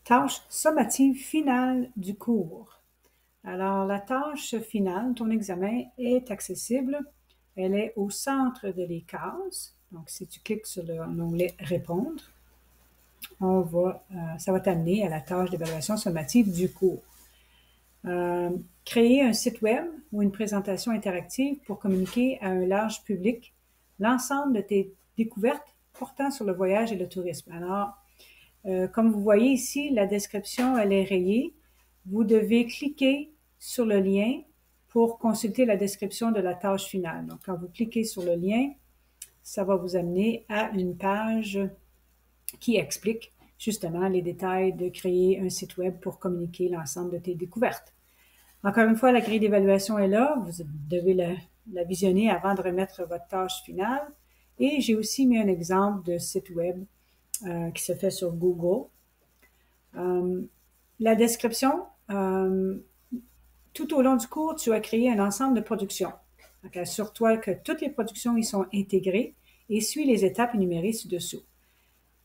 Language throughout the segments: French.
Tâche sommative finale du cours. Alors, la tâche finale, ton examen, est accessible. Elle est au centre de les cases. Donc, si tu cliques sur l'onglet « Répondre », ça va t'amener à la tâche d'évaluation sommative du cours. Créer un site web ou une présentation interactive pour communiquer à un large public l'ensemble de tes découvertes portant sur le voyage et le tourisme. Alors, comme vous voyez ici, la description, elle est rayée. Vous devez cliquer sur le lien pour consulter la description de la tâche finale. Donc, quand vous cliquez sur le lien, ça va vous amener à une page qui explique justement les détails de créer un site web pour communiquer l'ensemble de tes découvertes. Encore une fois, la grille d'évaluation est là. Vous devez la visionner avant de remettre votre tâche finale. Et j'ai aussi mis un exemple de site web qui se fait sur Google. La description, tout au long du cours, tu as créé un ensemble de productions. Donc, assure-toi que toutes les productions y sont intégrées et suis les étapes énumérées ci-dessous.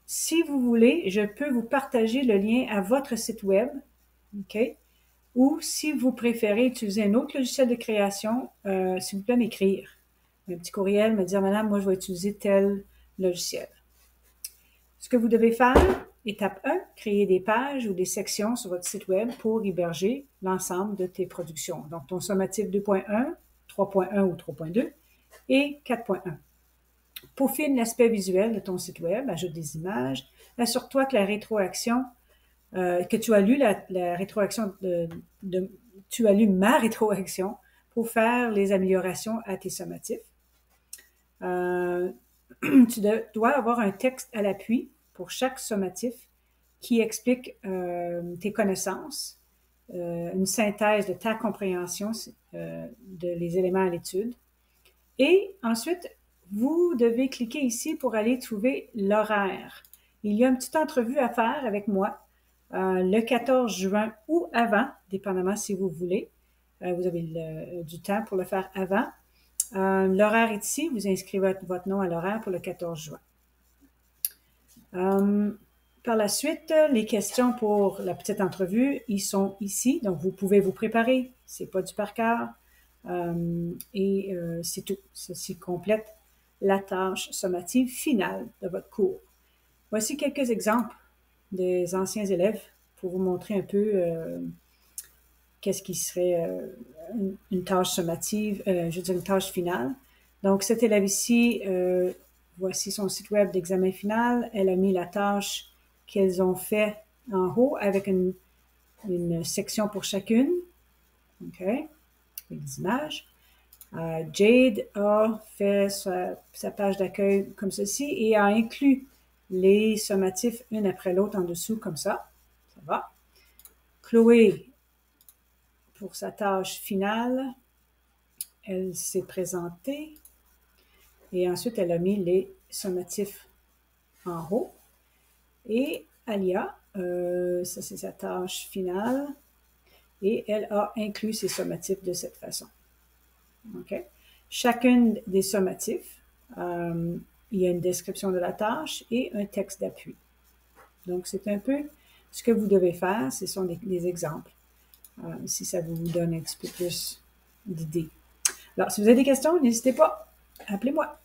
Si vous voulez, je peux vous partager le lien à votre site web, OK? Ou si vous préférez utiliser un autre logiciel de création, s'il vous plaît, m'écrire un petit courriel, me dire « Madame, moi, je vais utiliser tel logiciel ». Ce que vous devez faire, étape 1, créer des pages ou des sections sur votre site web pour héberger l'ensemble de tes productions. Donc, ton sommatif 2.1, 3.1 ou 3.2 et 4.1. Peaufine l'aspect visuel de ton site web, ajoute des images. Assure-toi que la rétroaction, que tu as lu la rétroaction tu as lu ma rétroaction pour faire les améliorations à tes sommatifs. Tu dois avoir un texte à l'appui pour chaque sommatif qui explique tes connaissances, une synthèse de ta compréhension les éléments à l'étude. Et ensuite, vous devez cliquer ici pour aller trouver l'horaire. Il y a une petite entrevue à faire avec moi le 14 juin ou avant, dépendamment si vous voulez. Vous avez du temps pour le faire avant. L'horaire est ici. Vous inscrivez votre nom à l'horaire pour le 14 juin. Par la suite, les questions pour la petite entrevue, ils sont ici. Donc, vous pouvez vous préparer. C'est pas du par cœur. C'est tout. Ceci complète la tâche sommative finale de votre cours. Voici quelques exemples des anciens élèves pour vous montrer un peu qu'est-ce qui serait une tâche sommative, je veux dire une tâche finale. Donc, cet élève ici, voici son site web d'examen final. Elle a mis la tâche qu'elles ont fait en haut avec une section pour chacune. OK? Avec des images. Jade a fait sa page d'accueil comme ceci et a inclus les sommatifs une après l'autre en dessous comme ça. Ça va. Chloé, pour sa tâche finale, elle s'est présentée et ensuite elle a mis les sommatifs en haut. Et Alia, ça c'est sa tâche finale et elle a inclus ses sommatifs de cette façon. OK? Chacune des sommatifs, il y a une description de la tâche et un texte d'appui. Donc, c'est un peu ce que vous devez faire. Ce sont des exemples, si ça vous donne un petit peu plus d'idées. Alors, si vous avez des questions, n'hésitez pas, appelez-moi.